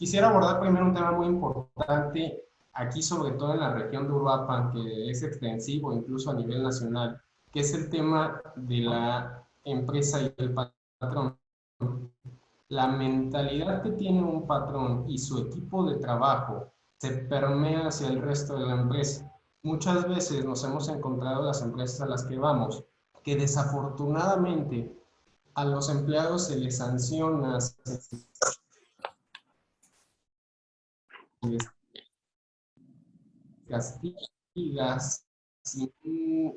Quisiera abordar primero un tema muy importante aquí, sobre todo en la región de Uruapan, que es extensivo incluso a nivel nacional, que es el tema de la empresa y el patrón. La mentalidad que tiene un patrón y su equipo de trabajo se permea hacia el resto de la empresa. Muchas veces nos hemos encontrado las empresas a las que vamos, que desafortunadamente a los empleados se les sanciona, se les castiga sin un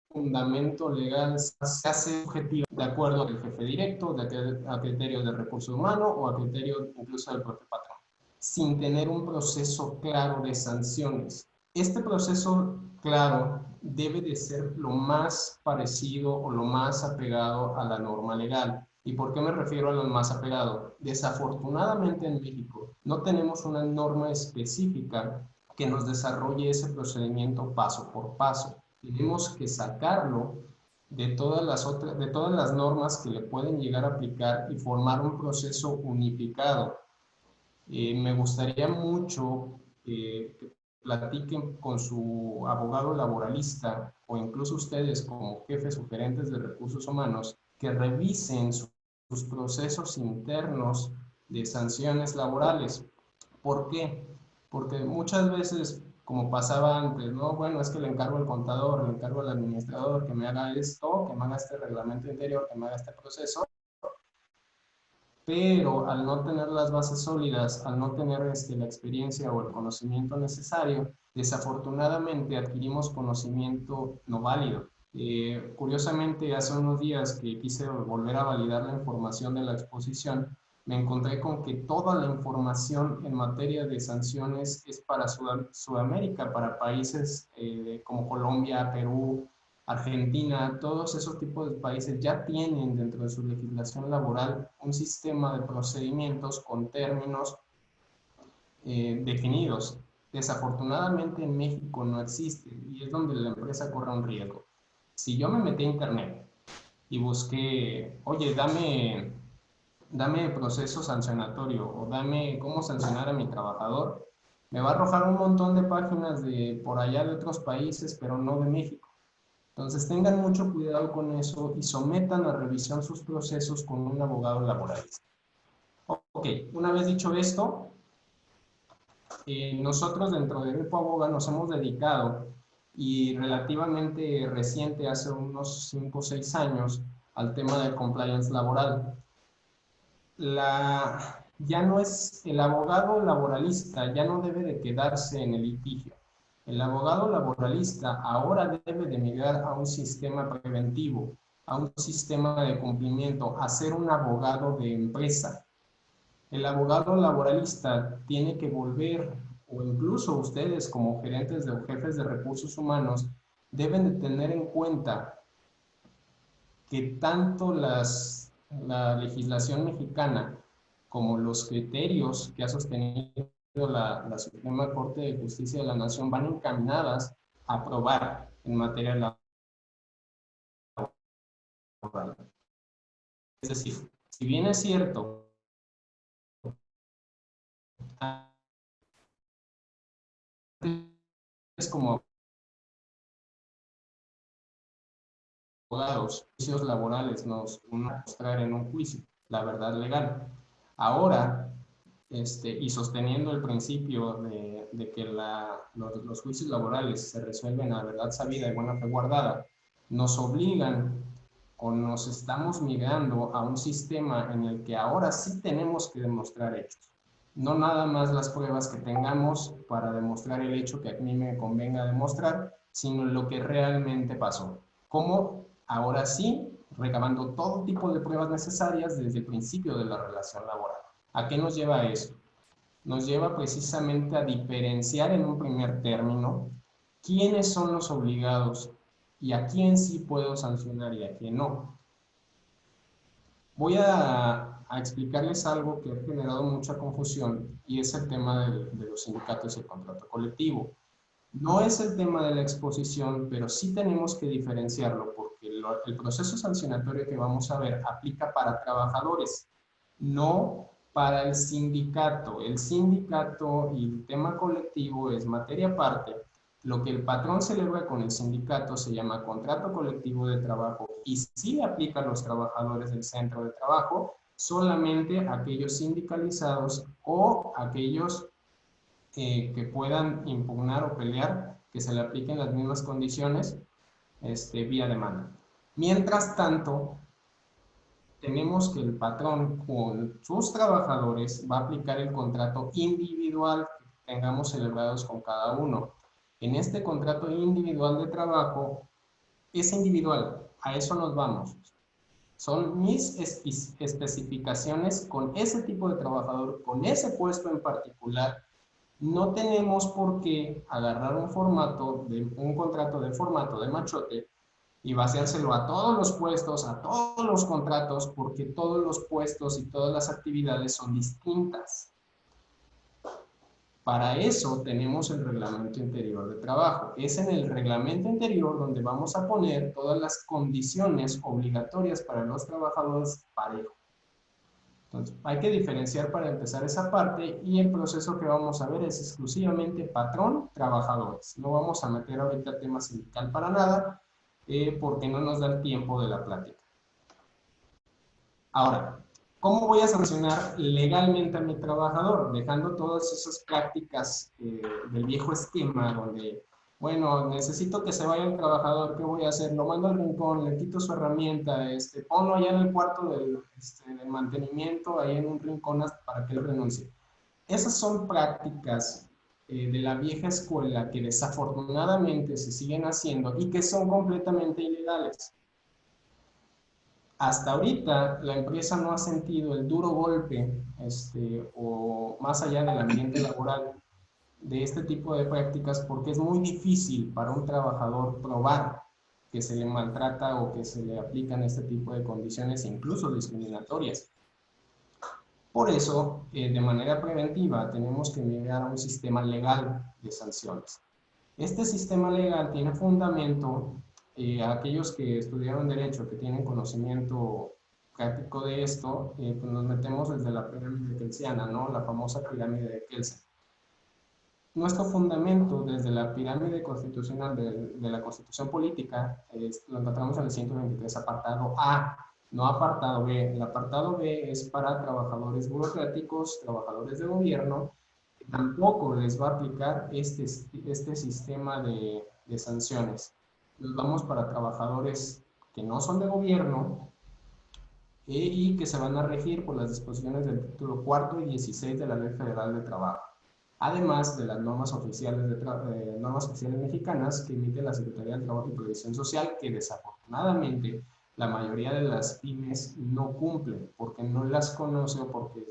fundamento legal, se hace objetivo de acuerdo al jefe directo, a criterios de recursos humanos o a criterios incluso del propio patrón, sin tener un proceso claro de sanciones. Este proceso claro debe de ser lo más parecido o lo más apegado a la norma legal. ¿Y por qué me refiero a lo más apegado? Desafortunadamente en México no tenemos una norma específica que nos desarrolle ese procedimiento paso por paso. Tenemos que sacarlo de todas las normas que le pueden llegar a aplicar y formar un proceso unificado. Me gustaría mucho que platiquen con su abogado laboralista o incluso ustedes como jefes o gerentes de recursos humanos que revisen sus procesos internos de sanciones laborales. ¿Por qué? Porque muchas veces, como pasaba antes, ¿no? Bueno, es que le encargo al contador, le encargo al administrador que me haga esto, que me haga este reglamento interior, que me haga este proceso, pero al no tener las bases sólidas, al no tener la experiencia o el conocimiento necesario, desafortunadamente adquirimos conocimiento no válido. Curiosamente, hace unos días que quise volver a validar la información de la exposición, me encontré con que toda la información en materia de sanciones es para Sudamérica, para países como Colombia, Perú, Argentina, todos esos tipos de países ya tienen dentro de su legislación laboral un sistema de procedimientos con términos definidos. Desafortunadamente en México no existe y es donde la empresa corre un riesgo. Si yo me metí a internet y busqué, oye, dame proceso sancionatorio o dame cómo sancionar a mi trabajador, me va a arrojar un montón de páginas de por allá de otros países, pero no de México. Entonces tengan mucho cuidado con eso y sometan a revisión sus procesos con un abogado laboralista. Ok, una vez dicho esto, nosotros dentro de Grupo Aboga nos hemos dedicado y relativamente reciente, hace unos 5 o 6 años, al tema del compliance laboral. Ya no es el abogado laboralista, ya no debe de quedarse en el litigio. El abogado laboralista ahora debe de migrar a un sistema preventivo, a un sistema de cumplimiento, a ser un abogado de empresa. El abogado laboralista tiene que volver, o incluso ustedes como gerentes o jefes de recursos humanos, deben de tener en cuenta que tanto la legislación mexicana como los criterios que ha sostenido la Suprema Corte de Justicia de la Nación van encaminadas a aprobar en materia laboral. Es decir, si bien es cierto, es como abogados, juicios laborales nos mostrar en un juicio la verdad legal. Ahora, y sosteniendo el principio de que los juicios laborales se resuelven a verdad sabida y buena fe guardada, nos obligan o nos estamos migrando a un sistema en el que ahora sí tenemos que demostrar hechos. No nada más las pruebas que tengamos para demostrar el hecho que a mí me convenga demostrar, sino lo que realmente pasó. ¿Cómo? Ahora sí, recabando todo tipo de pruebas necesarias desde el principio de la relación laboral. ¿A qué nos lleva esto? Nos lleva precisamente a diferenciar en un primer término quiénes son los obligados y a quién sí puedo sancionar y a quién no. Voy a explicarles algo que ha generado mucha confusión y es el tema de los sindicatos y el contrato colectivo. No es el tema de la exposición, pero sí tenemos que diferenciarlo porque el proceso sancionatorio que vamos a ver aplica para trabajadores, no Para el sindicato y el tema colectivo es materia aparte. Lo que el patrón celebra con el sindicato se llama contrato colectivo de trabajo y sí aplica a los trabajadores del centro de trabajo, solamente aquellos sindicalizados o aquellos que puedan impugnar o pelear, que se le apliquen las mismas condiciones vía demanda. Mientras tanto, tenemos que el patrón con sus trabajadores va a aplicar el contrato individual que tengamos celebrados con cada uno. En este contrato individual de trabajo es individual, a eso nos vamos. Son mis especificaciones con ese tipo de trabajador, con ese puesto en particular. No tenemos por qué agarrar un contrato de formato de machote y vaciárselo a todos los puestos, a todos los contratos, porque todos los puestos y todas las actividades son distintas. Para eso tenemos el reglamento interior de trabajo. Es en el reglamento interior donde vamos a poner todas las condiciones obligatorias para los trabajadores parejo. Entonces, hay que diferenciar para empezar esa parte y el proceso que vamos a ver es exclusivamente patrón-trabajadores. No vamos a meter ahorita tema sindical para nada, porque no nos da el tiempo de la plática. Ahora, ¿cómo voy a sancionar legalmente a mi trabajador? Dejando todas esas prácticas del viejo esquema donde, bueno, necesito que se vaya el trabajador, ¿qué voy a hacer? Lo mando al rincón, le quito su herramienta, ponlo allá en el cuarto del mantenimiento, ahí en un rincón para que él renuncie. Esas son prácticas de la vieja escuela que desafortunadamente se siguen haciendo y que son completamente ilegales. Hasta ahorita la empresa no ha sentido el duro golpe o más allá del ambiente laboral de este tipo de prácticas porque es muy difícil para un trabajador probar que se le maltrata o que se le aplican este tipo de condiciones incluso discriminatorias. Por eso, de manera preventiva, tenemos que migrar a un sistema legal de sanciones. Este sistema legal tiene fundamento, aquellos que estudiaron Derecho, que tienen conocimiento práctico de esto, pues nos metemos desde la pirámide kelsiana, ¿no? La famosa pirámide de Kelsen. Nuestro fundamento desde la pirámide constitucional de la Constitución Política lo encontramos en el 123, apartado A, no apartado B. El apartado B es para trabajadores burocráticos, trabajadores de gobierno, que tampoco les va a aplicar este sistema de sanciones. Nos vamos para trabajadores que no son de gobierno y que se van a regir por las disposiciones del título 4 y 16 de la Ley Federal de Trabajo, además de las normas oficiales, normas oficiales mexicanas que emite la Secretaría del Trabajo y Previsión Social, que desafortunadamente la mayoría de las pymes no cumplen porque no las conoce o porque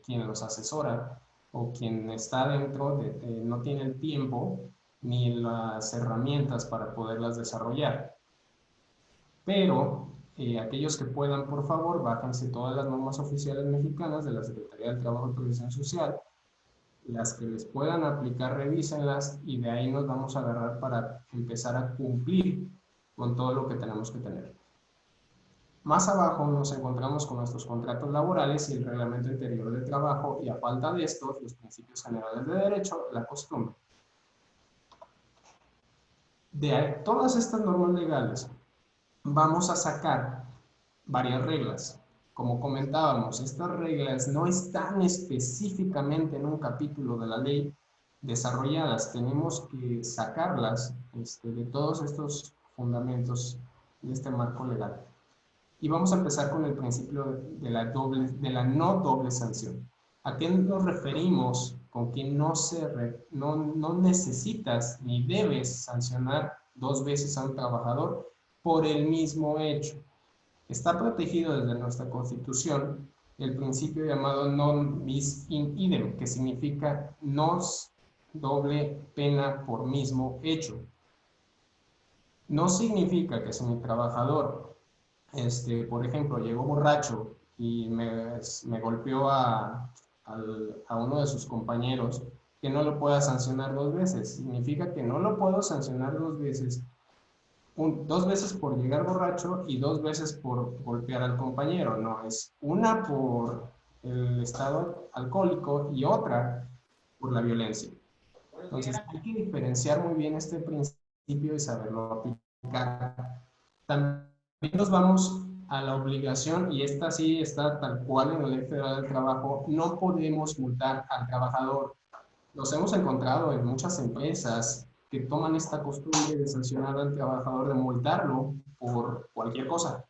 quien los asesora o quien está dentro no tiene el tiempo ni las herramientas para poderlas desarrollar. Pero aquellos que puedan, por favor, bájense todas las normas oficiales mexicanas de la Secretaría del Trabajo y Previsión Social, las que les puedan aplicar, revísenlas y de ahí nos vamos a agarrar para empezar a cumplir con todo lo que tenemos que tener. Más abajo nos encontramos con nuestros contratos laborales y el reglamento interior de trabajo y a falta de estos, los principios generales de derecho, la costumbre. De todas estas normas legales vamos a sacar varias reglas. Como comentábamos, estas reglas no están específicamente en un capítulo de la ley desarrolladas. Tenemos que sacarlas de todos estos fundamentos de este marco legal. Y vamos a empezar con el principio de la no doble sanción. ¿A qué nos referimos con que no necesitas ni debes sancionar dos veces a un trabajador por el mismo hecho? Está protegido desde nuestra Constitución el principio llamado non bis in idem, que significa no doble pena por mismo hecho. No significa que si mi trabajador, por ejemplo, llegó borracho y me golpeó a uno de sus compañeros, que no lo pueda sancionar dos veces. Significa que no lo puedo sancionar dos veces. Dos veces por llegar borracho y dos veces por golpear al compañero. No, es una por el estado alcohólico y otra por la violencia. Entonces, hay que diferenciar muy bien este principio y saberlo aplicar. También nos vamos a la obligación, y esta sí está tal cual en la Ley Federal del Trabajo, no podemos multar al trabajador. Nos hemos encontrado en muchas empresas que toman esta costumbre de sancionar al trabajador, de multarlo por cualquier cosa.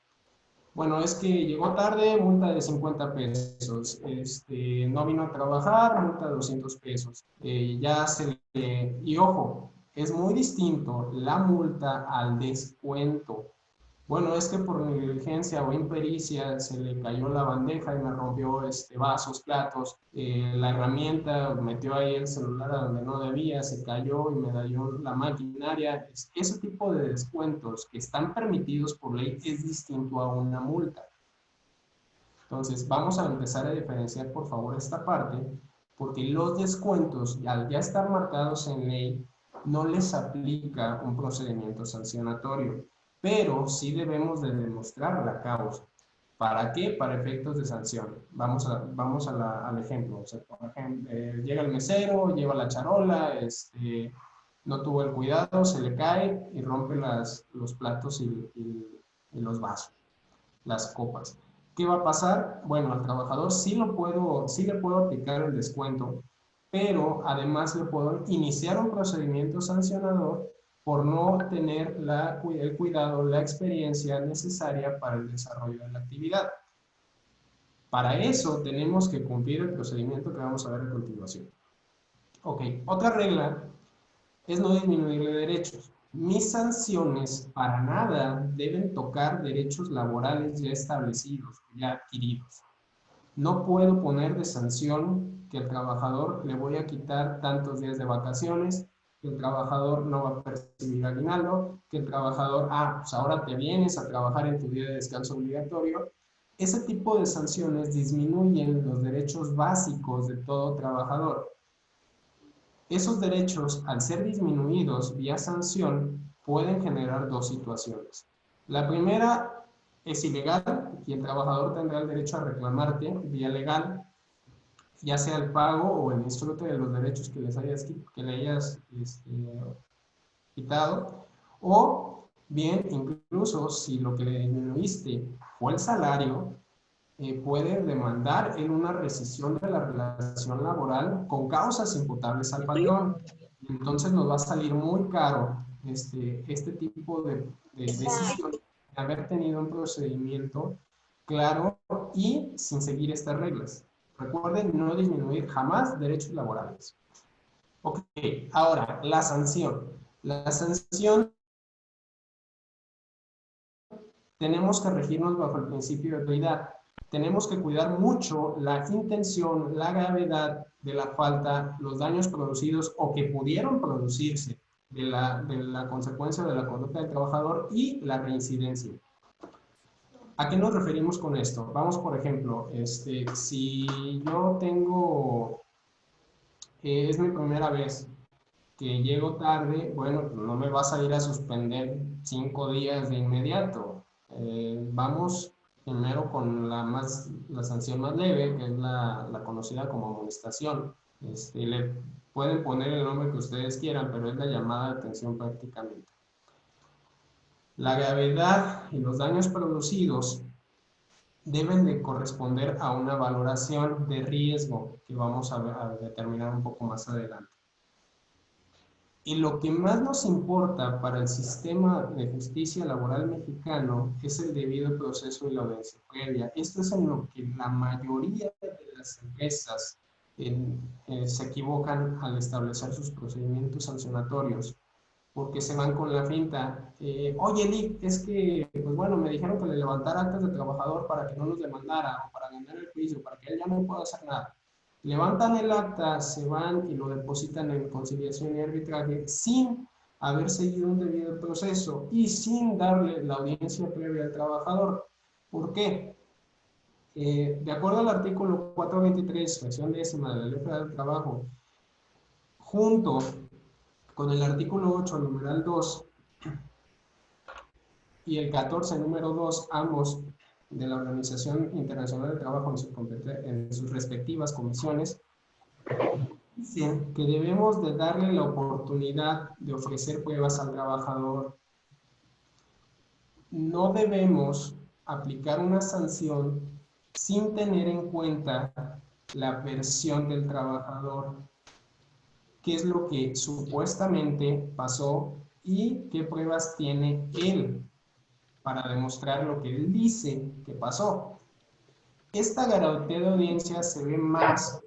Bueno, es que llegó tarde, multa de 50 pesos. No vino a trabajar, multa de 200 pesos. Ya se le... Y ojo, es muy distinto la multa al descuento. Bueno, es que por negligencia o impericia se le cayó la bandeja y me rompió vasos, platos. La herramienta metió ahí el celular a donde no debía, se cayó y me dañó la maquinaria. Ese tipo de descuentos que están permitidos por ley es distinto a una multa. Entonces, vamos a empezar a diferenciar, por favor, esta parte, porque los descuentos, al ya estar marcados en ley, no les aplica un procedimiento sancionatorio, pero sí debemos de demostrar la causa. ¿Para qué? Para efectos de sanción. Vamos al ejemplo. O sea, por ejemplo, llega el mesero, lleva la charola, no tuvo el cuidado, se le cae y rompe los platos y los vasos, las copas. ¿Qué va a pasar? Bueno, al trabajador sí le puedo aplicar el descuento, pero además le puedo iniciar un procedimiento sancionador por no tener el cuidado, la experiencia necesaria para el desarrollo de la actividad. Para eso tenemos que cumplir el procedimiento que vamos a ver a continuación. Ok, otra regla es no disminuirle derechos. Mis sanciones para nada deben tocar derechos laborales ya establecidos, ya adquiridos. No puedo poner de sanción que el trabajador le voy a quitar tantos días de vacaciones, que el trabajador no va a percibir aguinaldo, que el trabajador, pues ahora te vienes a trabajar en tu día de descanso obligatorio. Ese tipo de sanciones disminuyen los derechos básicos de todo trabajador. Esos derechos, al ser disminuidos vía sanción, pueden generar dos situaciones. La primera es ilegal y el trabajador tendrá el derecho a reclamarte vía legal, ya sea el pago o el disfrute de los derechos que le hayas quitado, o bien, incluso si lo que le disminuiste fue el salario, puede demandar en una rescisión de la relación laboral con causas imputables al patrón. Entonces nos va a salir muy caro este tipo de decisión de haber tenido un procedimiento claro y sin seguir estas reglas. Recuerden no disminuir jamás derechos laborales. Ok, ahora, la sanción. La sanción tenemos que regirnos bajo el principio de equidad. Tenemos que cuidar mucho la intención, la gravedad de la falta, los daños producidos o que pudieron producirse de la consecuencia de la conducta del trabajador y la reincidencia. ¿A qué nos referimos con esto? Vamos, por ejemplo, si yo tengo, es mi primera vez que llego tarde, bueno, no me vas a ir a suspender 5 días de inmediato. Vamos primero con la sanción más leve, que es la conocida como amonestación. Le pueden poner el nombre que ustedes quieran, pero es la llamada de atención prácticamente. La gravedad y los daños producidos deben de corresponder a una valoración de riesgo que vamos a determinar un poco más adelante. Y lo que más nos importa para el sistema de justicia laboral mexicano es el debido proceso y la audiencia previa. Esto es en lo que la mayoría de las empresas se equivocan al establecer sus procedimientos sancionatorios, porque se van con la finta. Oye, Lick, es que, pues bueno, me dijeron que le levantara actas de trabajador para que no nos demandara o para ganar el juicio, para que él ya no pueda hacer nada. Levantan el acta, se van y lo depositan en conciliación y arbitraje sin haber seguido un debido proceso y sin darle la audiencia previa al trabajador. ¿Por qué? De acuerdo al artículo 423, fracción décima de la Ley Federal del Trabajo, junto con el artículo 8, numeral 2, y el 14, número 2, ambos de la Organización Internacional del Trabajo en sus respectivas comisiones, dicen que debemos de darle la oportunidad de ofrecer pruebas al trabajador. No debemos aplicar una sanción sin tener en cuenta la versión del trabajador, qué es lo que supuestamente pasó y qué pruebas tiene él para demostrar lo que él dice que pasó. Esta garantía de audiencia se ve más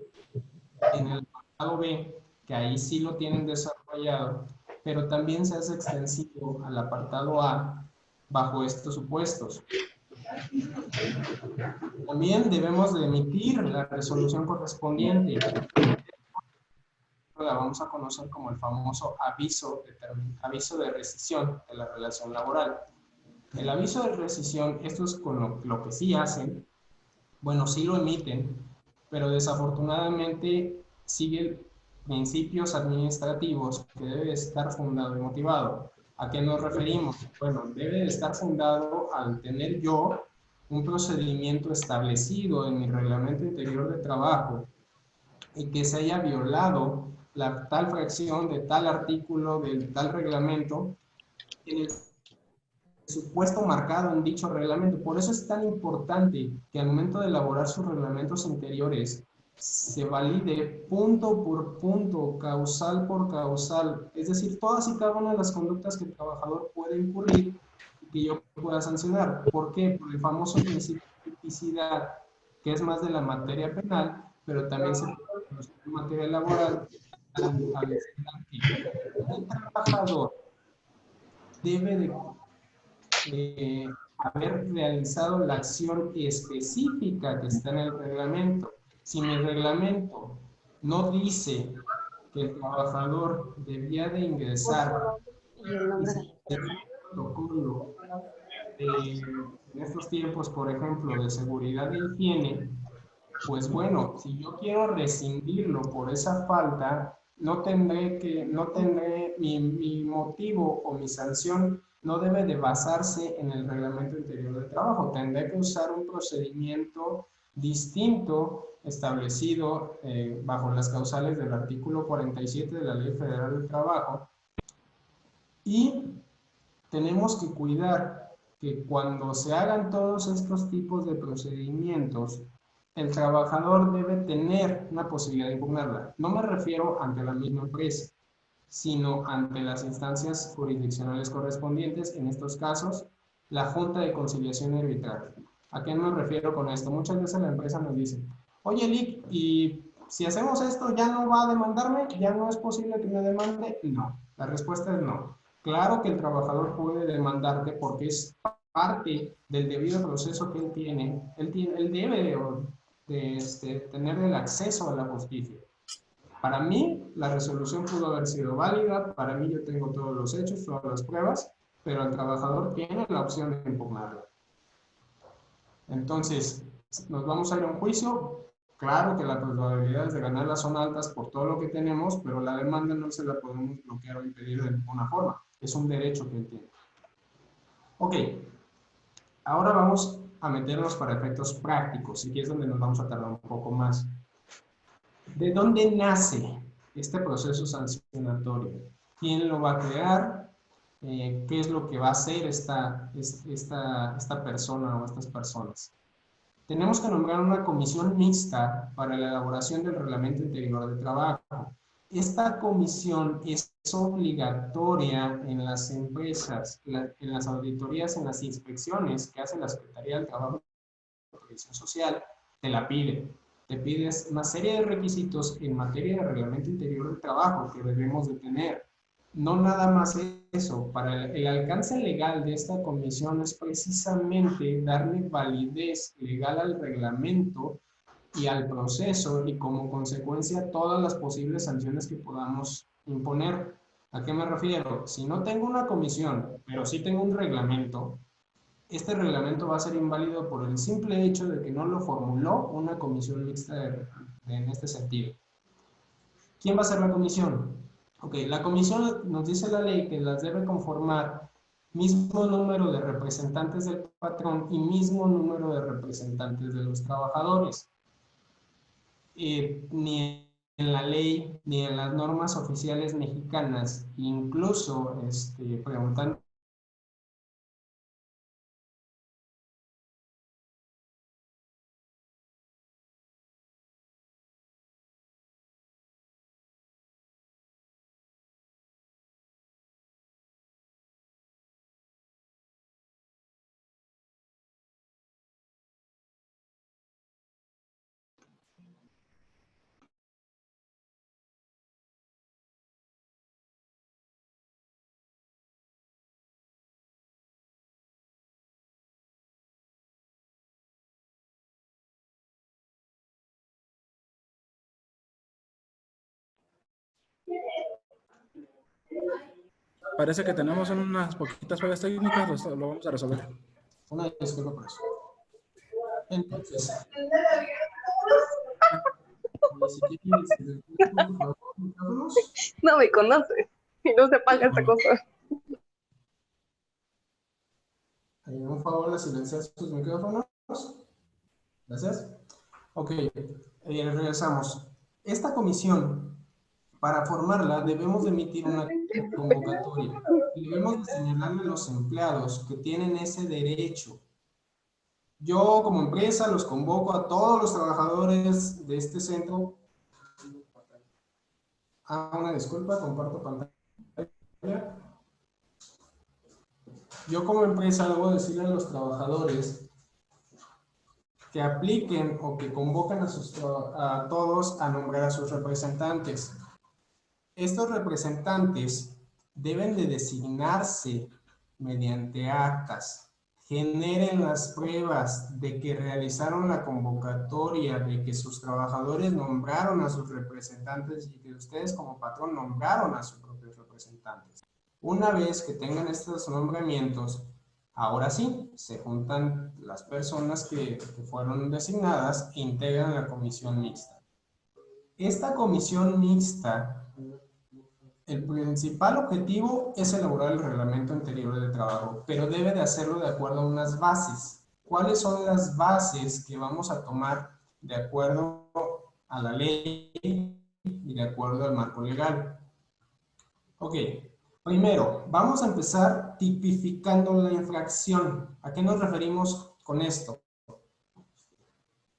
en el apartado B, que ahí sí lo tienen desarrollado, pero también se hace extensivo al apartado A bajo estos supuestos. También debemos de emitir la resolución correspondiente. La vamos a conocer como el famoso aviso de rescisión de la relación laboral. El aviso de rescisión, esto es con lo que sí hacen, bueno, sí lo emiten, pero desafortunadamente siguen principios administrativos que debe estar fundado y motivado. ¿A qué nos referimos? Bueno, debe de estar fundado al tener yo un procedimiento establecido en mi reglamento interior de trabajo y que se haya violado la tal fracción de tal artículo del tal reglamento en el supuesto marcado en dicho reglamento. Por eso es tan importante que al momento de elaborar sus reglamentos interiores se valide punto por punto, causal por causal, es decir, todas y cada una de las conductas que el trabajador puede incurrir y que yo pueda sancionar. ¿Por qué? Por el famoso principio de tipicidad, que es más de la materia penal, pero también se puede conocer en materia laboral al decir que el trabajador debe de haber realizado la acción específica que está en el reglamento. Si mi reglamento no dice que el trabajador debía de ingresar y se protocolo en estos tiempos, por ejemplo, de seguridad e higiene, pues bueno, si yo quiero rescindirlo por esa falta, no tendré mi motivo o mi sanción no debe de basarse en el reglamento interior de trabajo. Tendré que usar un procedimiento distinto establecido bajo las causales del artículo 47 de la Ley Federal del Trabajo. Y tenemos que cuidar que cuando se hagan todos estos tipos de procedimientos, el trabajador debe tener una posibilidad de impugnarla. No me refiero ante la misma empresa, sino ante las instancias jurisdiccionales correspondientes, en estos casos, la Junta de Conciliación y Arbitraje. ¿A qué me refiero con esto? Muchas veces la empresa nos dice, oye, Lick, y si hacemos esto, ¿ya no va a demandarme? ¿Ya no es posible que me demande? No, la respuesta es no. Claro que el trabajador puede demandarte porque es parte del debido proceso que él tiene. Él debe tener el acceso a la justicia. Para mí, la resolución pudo haber sido válida, para mí yo tengo todos los hechos, todas las pruebas, pero el trabajador tiene la opción de impugnarla. Entonces, nos vamos a ir a un juicio. Claro que las probabilidades de ganarla son altas por todo lo que tenemos, pero la demanda no se la podemos bloquear o impedir de ninguna forma. Es un derecho que él tiene. Ok, ahora vamos a meternos para efectos prácticos, y aquí es donde nos vamos a tardar un poco más. ¿De dónde nace este proceso sancionatorio? ¿Quién lo va a crear? ¿Qué es lo que va a hacer esta persona o estas personas? Tenemos que nombrar una comisión mixta para la elaboración del reglamento interior de trabajo. Esta comisión es obligatoria en las empresas, en las auditorías, en las inspecciones que hace la Secretaría del Trabajo y Protección Social, te la pide. Te pides una serie de requisitos en materia de reglamento interior del trabajo que debemos de tener. No nada más eso, para el alcance legal de esta comisión es precisamente darle validez legal al reglamento y al proceso y como consecuencia todas las posibles sanciones que podamos imponer. ¿A qué me refiero? Si no tengo una comisión, pero sí tengo un reglamento, este reglamento va a ser inválido por el simple hecho de que no lo formuló una comisión mixta en este sentido. ¿Quién va a ser la comisión? Ok, la comisión nos dice la ley que las debe conformar mismo número de representantes del patrón y mismo número de representantes de los trabajadores. Ni en la ley, ni en las normas oficiales mexicanas, incluso preguntando Parece que tenemos unas poquitas fallas técnicas, lo vamos a resolver. una disculpa por eso. Entonces, si quieren, por favor, micrófonos. No me conoce y no se paga esta cosa. Un favor de silenciar sus micrófonos. Gracias. Ok, regresamos. Esta comisión, para formarla, debemos de emitir una convocatoria y debemos de señalarle a los empleados que tienen ese derecho. Yo, como empresa, los convoco a todos los trabajadores de este centro. Una disculpa, comparto pantalla. Yo, como empresa, debo decirle a los trabajadores que apliquen o que convocan a todos a nombrar a sus representantes. Estos representantes deben de designarse mediante actas, generen las pruebas de que realizaron la convocatoria, de que sus trabajadores nombraron a sus representantes y que ustedes como patrón nombraron a sus propios representantes. Una vez que tengan estos nombramientos, ahora sí, se juntan las personas que fueron designadas e integran la comisión mixta. Esta comisión mixta, el principal objetivo es elaborar el reglamento interior de trabajo, pero debe de hacerlo de acuerdo a unas bases. ¿Cuáles son las bases que vamos a tomar de acuerdo a la ley y de acuerdo al marco legal? Ok, primero, vamos a empezar tipificando la infracción. ¿A qué nos referimos con esto?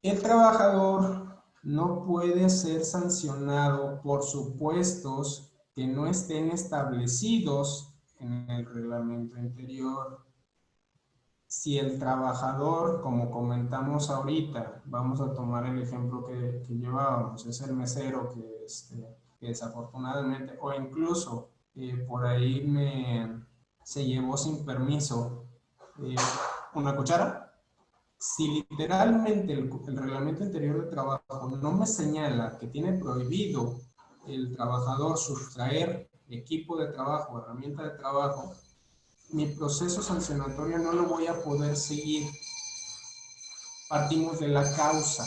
El trabajador no puede ser sancionado por supuestos que no estén establecidos en el reglamento interior. Si el trabajador, como comentamos ahorita, vamos a tomar el ejemplo que llevábamos, es el mesero que desafortunadamente, o incluso por ahí se llevó sin permiso una cuchara. Si literalmente el reglamento interior de trabajo no me señala que tiene prohibido el trabajador sustraer equipo de trabajo, herramienta de trabajo, mi proceso sancionatorio no lo voy a poder seguir. Partimos de la causa.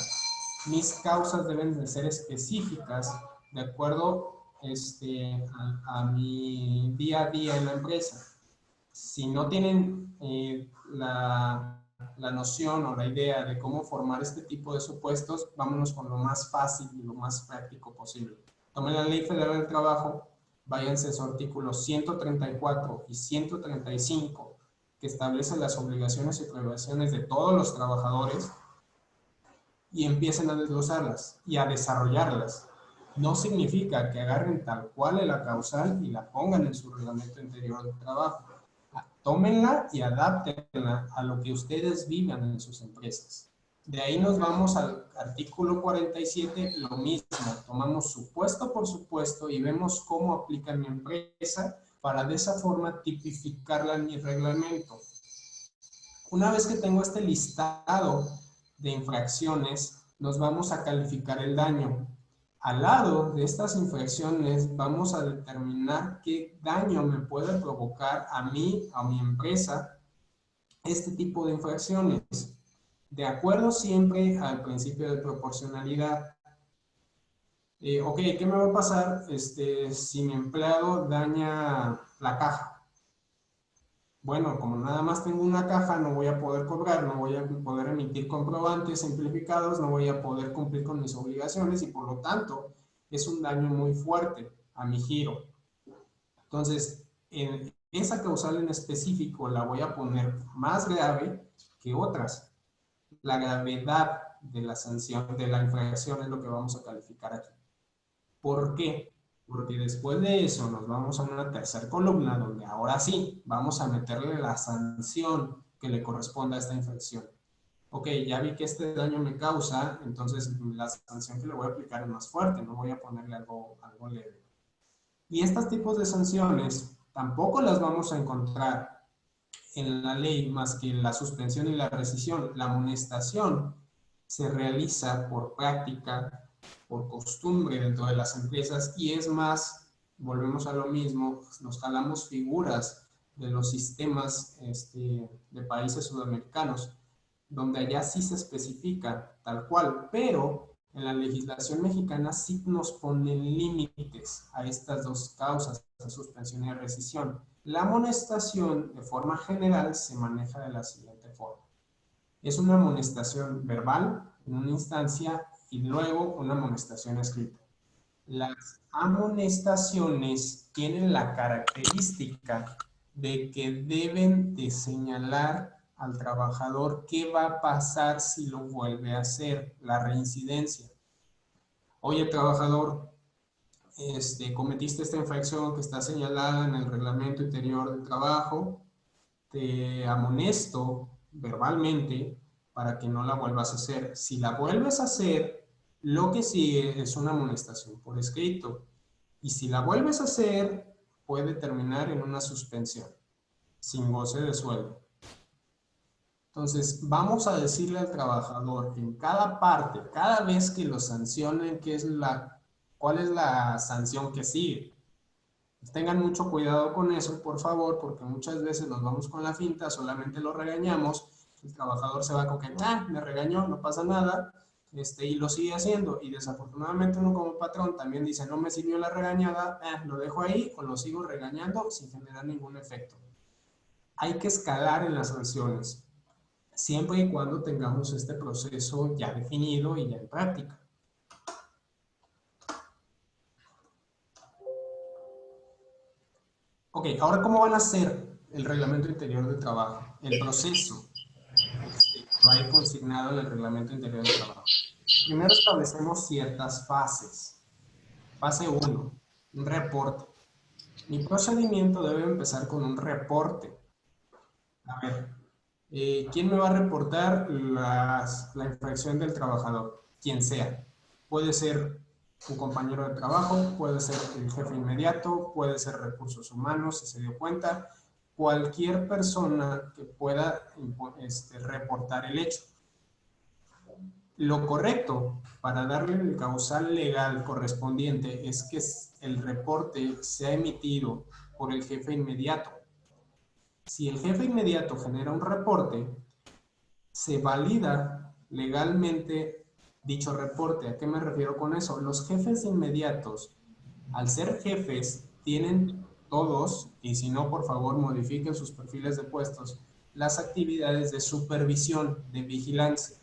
Mis causas deben de ser específicas de acuerdo a mi día a día en la empresa. Si no tienen la noción o la idea de cómo formar este tipo de supuestos, vámonos con lo más fácil y lo más práctico posible. Tomen la Ley Federal del Trabajo, váyanse a sus artículos 134 y 135, que establecen las obligaciones y prohibiciones de todos los trabajadores, y empiecen a desglosarlas y a desarrollarlas. No significa que agarren tal cual la causal y la pongan en su reglamento interior de trabajo. Tómenla y adáptenla a lo que ustedes vivan en sus empresas. De ahí nos vamos al artículo 47, lo mismo. Tomamos supuesto por supuesto y vemos cómo aplica mi empresa para de esa forma tipificarla en mi reglamento. Una vez que tengo este listado de infracciones, nos vamos a calificar el daño. Al lado de estas infracciones vamos a determinar qué daño me puede provocar a mí, a mi empresa, este tipo de infracciones. De acuerdo siempre al principio de proporcionalidad. Ok, ¿qué me va a pasar si mi empleado daña la caja? bueno, como nada más tengo una caja, no voy a poder cobrar, no voy a poder emitir comprobantes simplificados, no voy a poder cumplir con mis obligaciones y por lo tanto es un daño muy fuerte a mi giro. Entonces, en esa causal en específico la voy a poner más grave que otras. La gravedad de la sanción, de la infracción es lo que vamos a calificar aquí. ¿Por qué? Porque después de eso nos vamos a una tercera columna donde ahora sí vamos a meterle la sanción que le corresponde a esta infracción. Ok, ya vi que este daño me causa, entonces la sanción que le voy a aplicar es más fuerte, no voy a ponerle algo leve. Y estos tipos de sanciones tampoco las vamos a encontrar en la ley más que la suspensión y la rescisión. La amonestación se realiza por práctica, por costumbre dentro de las empresas y es más, volvemos a lo mismo, nos jalamos figuras de los sistemas de países sudamericanos, donde allá sí se especifica tal cual, pero en la legislación mexicana sí nos ponen límites a estas dos causas, la suspensión y la rescisión. La amonestación, de forma general, se maneja de la siguiente forma. Es una amonestación verbal en una instancia y luego una amonestación escrita. Las amonestaciones tienen la característica de que deben de señalar al trabajador qué va a pasar si lo vuelve a hacer, la reincidencia. Oye, trabajador, cometiste esta infracción que está señalada en el reglamento interior del trabajo, te amonesto verbalmente para que no la vuelvas a hacer. Si la vuelves a hacer, lo que sigue es una amonestación por escrito. Y si la vuelves a hacer, puede terminar en una suspensión, sin goce de sueldo. Entonces, vamos a decirle al trabajador que en cada parte, cada vez que lo sancionen, ¿cuál es la sanción que sigue? Tengan mucho cuidado con eso, por favor, porque muchas veces nos vamos con la finta, solamente lo regañamos, el trabajador se va con que, me regañó, no pasa nada, y lo sigue haciendo, y desafortunadamente uno como patrón también dice, no me sirvió la regañada, lo dejo ahí o lo sigo regañando sin generar ningún efecto. Hay que escalar en las sanciones, siempre y cuando tengamos este proceso ya definido y ya en práctica. Ok, ahora ¿cómo van a hacer el reglamento interior de trabajo? El proceso va a ir consignado en el reglamento interior de trabajo. Primero establecemos ciertas fases. Fase 1, un reporte. Mi procedimiento debe empezar con un reporte. A ver, ¿quién me va a reportar la infracción del trabajador? Quien sea. Puede ser un compañero de trabajo, puede ser el jefe inmediato, puede ser recursos humanos, si se dio cuenta, cualquier persona que pueda reportar el hecho. Lo correcto para darle el causal legal correspondiente es que el reporte sea emitido por el jefe inmediato. Si el jefe inmediato genera un reporte, se valida legalmente dicho reporte. ¿A qué me refiero con eso? Los jefes inmediatos, al ser jefes, tienen todos, y si no, por favor, modifiquen sus perfiles de puestos, las actividades de supervisión, de vigilancia,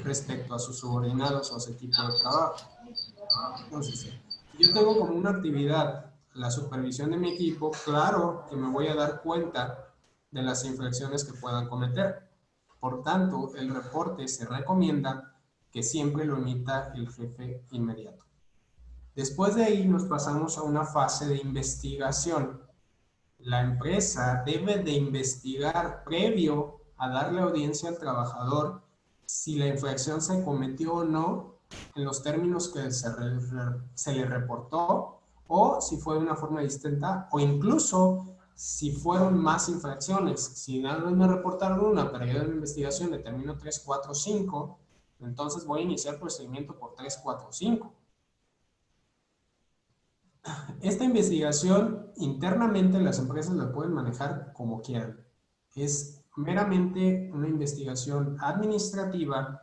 respecto a sus subordinados o a su equipo de trabajo. Entonces, si yo tengo como una actividad la supervisión de mi equipo, claro que me voy a dar cuenta de las infracciones que puedan cometer. Por tanto, el reporte se recomienda que siempre lo emita el jefe inmediato. Después de ahí nos pasamos a una fase de investigación. La empresa debe de investigar previo a darle audiencia al trabajador si la infracción se cometió o no en los términos que se le reportó o si fue de una forma distinta o incluso si fueron más infracciones. Si nada más me reportaron una, pero yo en la investigación determino 3, 4, 5, entonces voy a iniciar procedimiento por 3, 4, 5. Esta investigación internamente las empresas la pueden manejar como quieran. Es meramente una investigación administrativa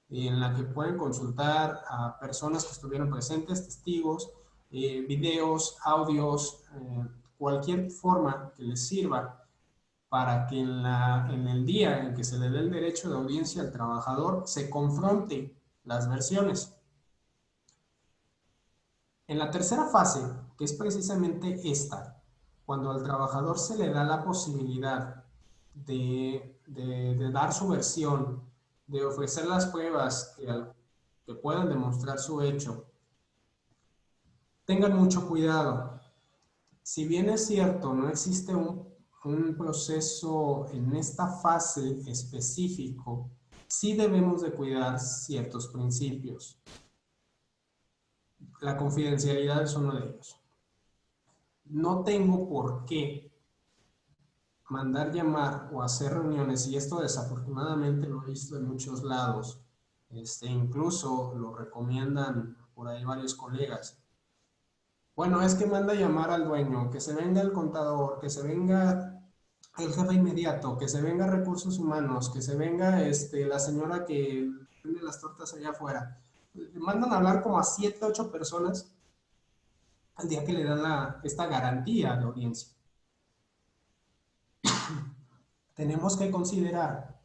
en la que pueden consultar a personas que estuvieron presentes, testigos, videos, audios, cualquier forma que les sirva para que en el día en que se le dé el derecho de audiencia al trabajador se confronte las versiones. En la tercera fase, que es precisamente esta, cuando al trabajador se le da la posibilidad de dar su versión, de ofrecer las pruebas que puedan demostrar su hecho, tengan mucho cuidado. Si bien es cierto, no existe un proceso en esta fase específico, sí debemos de cuidar ciertos principios. La confidencialidad es uno de ellos. No tengo por qué mandar llamar o hacer reuniones, y esto desafortunadamente lo he visto en muchos lados, incluso lo recomiendan por ahí varios colegas. Bueno, es que manda llamar al dueño, que se venga el contador, que se venga el jefe inmediato, que se venga recursos humanos, que se venga la señora que vende las tortas allá afuera. Mandan a hablar como a 7, 8 personas al día que le dan esta garantía de audiencia. Tenemos que considerar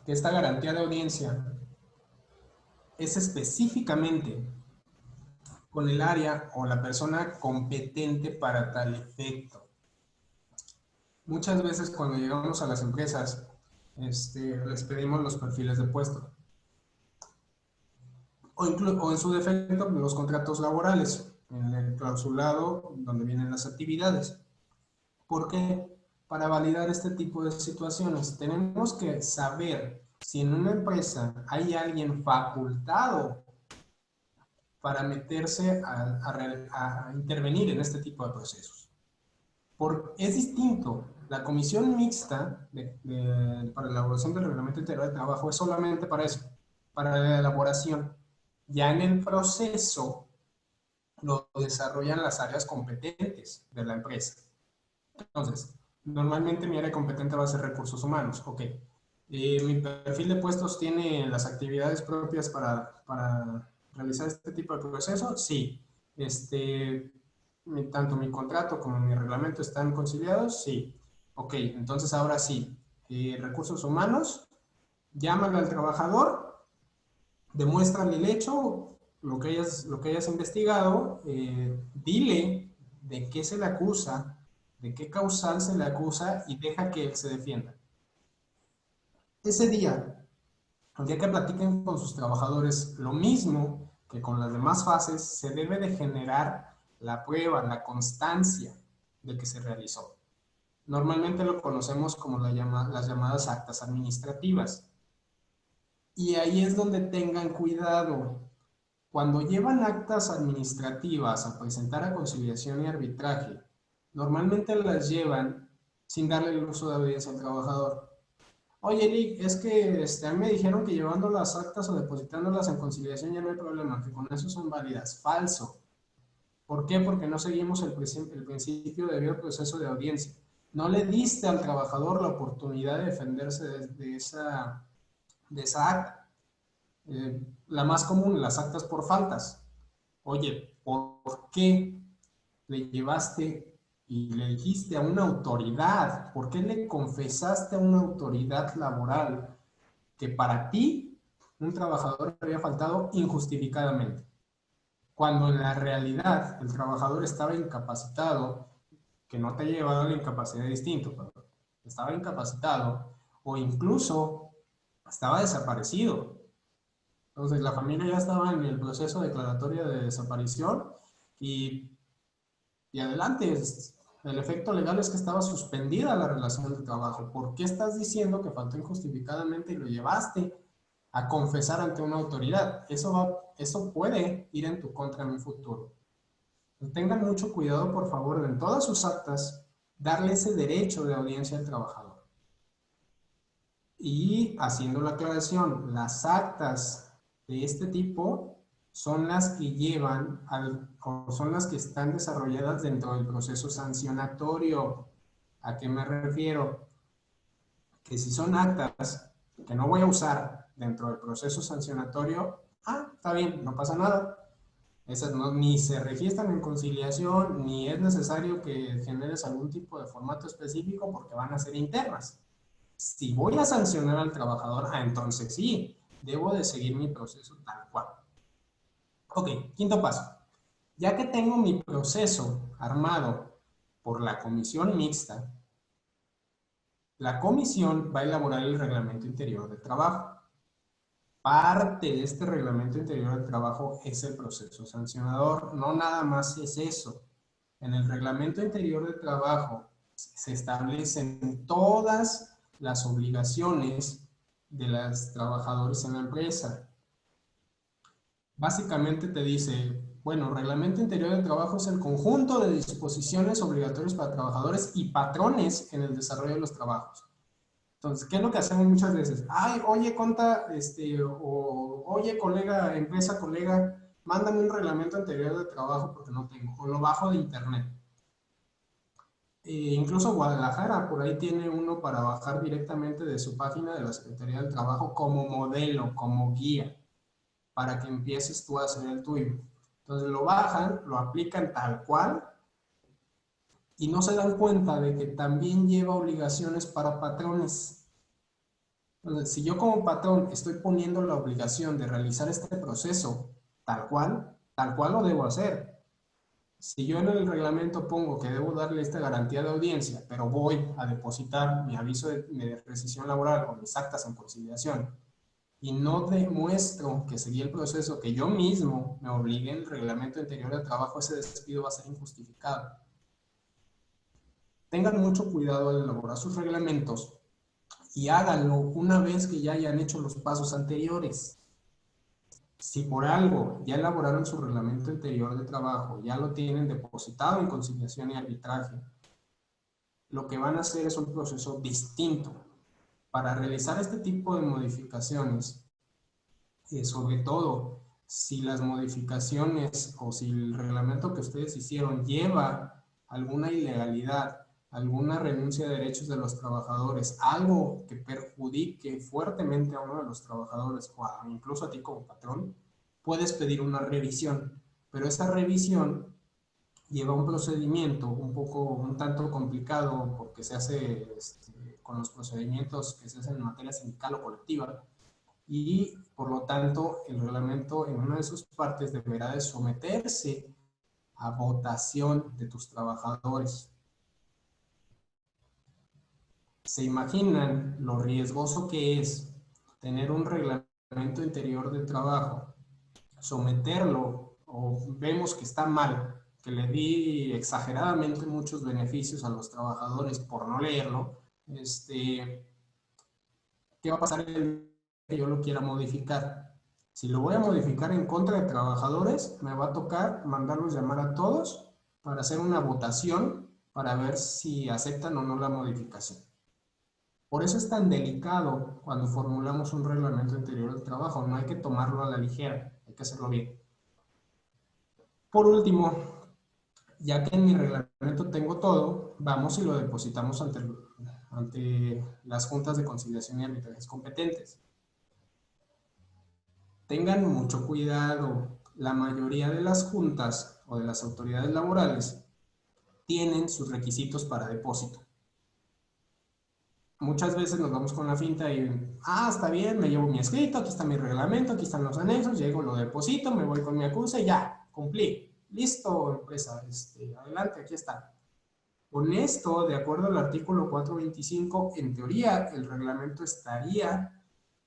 que esta garantía de audiencia es específicamente con el área o la persona competente para tal efecto. Muchas veces cuando llegamos a las empresas, les pedimos los perfiles de puesto. O en su defecto, los contratos laborales, en el clausulado donde vienen las actividades. ¿Por qué? Para validar este tipo de situaciones, tenemos que saber si en una empresa hay alguien facultado para meterse a intervenir en este tipo de procesos. Es distinto. La comisión mixta para la elaboración del reglamento integral de trabajo es solamente para eso, para la elaboración. Ya en el proceso lo desarrollan las áreas competentes de la empresa. Entonces, normalmente mi área competente va a ser recursos humanos. Ok. Mi perfil de puestos tiene las actividades propias para realizar este tipo de proceso. Sí. Tanto mi contrato como mi reglamento están conciliados. Sí. Ok, entonces ahora sí. Recursos humanos, llámalo al trabajador, demuéstrale el hecho, lo que hayas investigado, dile de qué se le acusa, de qué causal se le acusa y deja que él se defienda. Ese día, el día que platiquen con sus trabajadores, lo mismo que con las demás fases, se debe de generar la prueba, la constancia de que se realizó. Normalmente lo conocemos como las llamadas actas administrativas. Y ahí es donde tengan cuidado. Cuando llevan actas administrativas a presentar a conciliación y arbitraje, normalmente las llevan sin darle el uso de audiencia al trabajador. Oye, Nick, es que a mí me dijeron que llevando las actas o depositándolas en conciliación ya no hay problema, que con eso son válidas. Falso. ¿Por qué? Porque no seguimos el principio de debido proceso de audiencia. No le diste al trabajador la oportunidad de defenderse de esa acta. La más común, las actas por faltas. Oye, ¿por qué le llevaste y le dijiste a una autoridad? ¿Por qué le confesaste a una autoridad laboral que para ti un trabajador había faltado injustificadamente? Cuando en la realidad el trabajador estaba incapacitado, que no te ha llevado a la incapacidad distinto, pero estaba incapacitado o incluso estaba desaparecido. Entonces la familia ya estaba en el proceso declaratorio de desaparición y adelante. El efecto legal es que estaba suspendida la relación de trabajo. ¿Por qué estás diciendo que faltó injustificadamente y lo llevaste a confesar ante una autoridad? Eso puede ir en tu contra en un futuro. Tengan mucho cuidado, por favor, en todas sus actas, darle ese derecho de audiencia al trabajador. Y haciendo la aclaración, las actas de este tipo son las que llevan o son las que están desarrolladas dentro del proceso sancionatorio. ¿A qué me refiero? Que si son actas que no voy a usar dentro del proceso sancionatorio, está bien, no pasa nada. Esas no, ni se registran en conciliación, ni es necesario que generes algún tipo de formato específico porque van a ser internas. Si voy a sancionar al trabajador, entonces sí, debo de seguir mi proceso tal cual. Ok, quinto paso. Ya que tengo mi proceso armado por la comisión mixta, la comisión va a elaborar el reglamento interior de trabajo. Parte de este reglamento interior de trabajo es el proceso sancionador. No nada más es eso. En el reglamento interior de trabajo se establecen todas las obligaciones de los trabajadores en la empresa. Básicamente te dice, bueno, reglamento interior de trabajo es el conjunto de disposiciones obligatorias para trabajadores y patrones en el desarrollo de los trabajos. Entonces, ¿qué es lo que hacemos muchas veces? Ay, oye, conta, o oye, colega, empresa, colega, mándame un reglamento interior de trabajo porque no tengo, o lo bajo de internet. Incluso Guadalajara, por ahí tiene uno para bajar directamente de su página de la Secretaría del Trabajo como modelo, como guía, para que empieces tú a hacer el tuyo. Entonces lo bajan, lo aplican tal cual y no se dan cuenta de que también lleva obligaciones para patrones. Entonces, si yo como patrón estoy poniendo la obligación de realizar este proceso tal cual lo debo hacer. Si yo en el reglamento pongo que debo darle esta garantía de audiencia, pero voy a depositar mi aviso de rescisión laboral o mis actas en conciliación y no demuestro que seguí el proceso que yo mismo me obligué en el reglamento interior de trabajo, ese despido va a ser injustificado. Tengan mucho cuidado al elaborar sus reglamentos y háganlo una vez que ya hayan hecho los pasos anteriores. Si por algo ya elaboraron su reglamento interior de trabajo, ya lo tienen depositado en conciliación y arbitraje, lo que van a hacer es un proceso distinto. Para realizar este tipo de modificaciones, sobre todo si las modificaciones o si el reglamento que ustedes hicieron lleva alguna ilegalidad, alguna renuncia de derechos de los trabajadores, algo que perjudique fuertemente a uno de los trabajadores o incluso a ti como patrón, puedes pedir una revisión, pero esa revisión lleva un procedimiento un tanto complicado porque se hace con los procedimientos que se hacen en materia sindical o colectiva y por lo tanto el reglamento en una de sus partes deberá de someterse a votación de tus trabajadores. ¿Se imaginan lo riesgoso que es tener un reglamento interior de trabajo, someterlo o vemos que está mal, que le di exageradamente muchos beneficios a los trabajadores por no leerlo? ¿Qué va a pasar el que yo lo quiera modificar? Si lo voy a modificar en contra de trabajadores, me va a tocar mandarlos llamar a todos para hacer una votación para ver si aceptan o no la modificación. Por eso es tan delicado cuando formulamos un reglamento interior del trabajo. No hay que tomarlo a la ligera, hay que hacerlo bien. Por último, ya que en mi reglamento tengo todo, vamos y lo depositamos ante las juntas de conciliación y arbitrajes competentes. Tengan mucho cuidado. La mayoría de las juntas o de las autoridades laborales tienen sus requisitos para depósito. Muchas veces nos vamos con la finta y, está bien, me llevo mi escrito, aquí está mi reglamento, aquí están los anexos, llego, lo deposito, me voy con mi acuse y ya, cumplí. Listo, empresa, adelante, aquí está. Con esto, de acuerdo al artículo 425, en teoría el reglamento estaría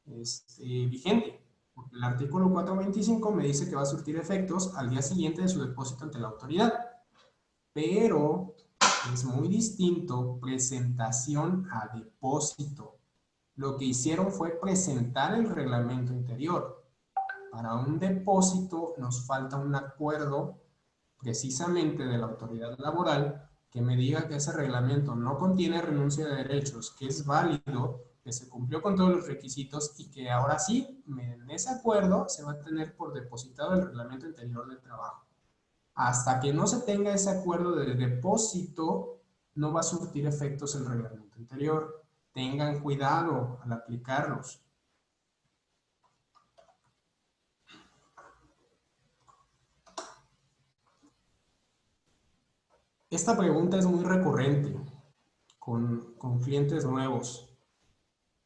vigente. Porque el artículo 425 me dice que va a surtir efectos al día siguiente de su depósito ante la autoridad. Pero es muy distinto presentación a depósito. Lo que hicieron fue presentar el reglamento interior. Para un depósito nos falta un acuerdo precisamente de la autoridad laboral que me diga que ese reglamento no contiene renuncia de derechos, que es válido, que se cumplió con todos los requisitos y que ahora sí, en ese acuerdo se va a tener por depositado el reglamento interior del trabajo. Hasta que no se tenga ese acuerdo de depósito, no va a surtir efectos el reglamento interior. Tengan cuidado al aplicarlos. Esta pregunta es muy recurrente con clientes nuevos.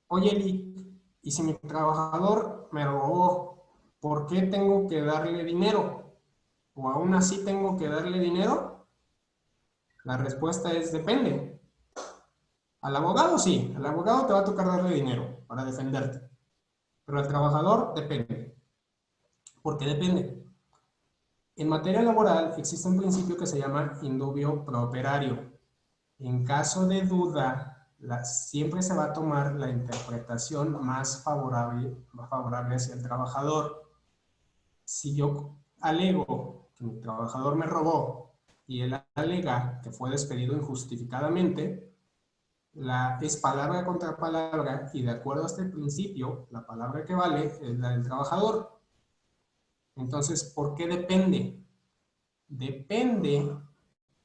Oye, Eli, ¿y si mi trabajador me robó, por qué tengo que darle dinero? ¿O aún así tengo que darle dinero? La respuesta es depende. Al abogado sí, al abogado te va a tocar darle dinero para defenderte, pero al trabajador depende. ¿Por qué depende? En materia laboral existe un principio que se llama indubio pro operario. En caso de duda, siempre se va a tomar la interpretación más favorable hacia el trabajador. Si yo alego que mi trabajador me robó y él alega que fue despedido injustificadamente, es palabra contra palabra y de acuerdo a este principio, la palabra que vale es la del trabajador. Entonces, ¿por qué depende? Depende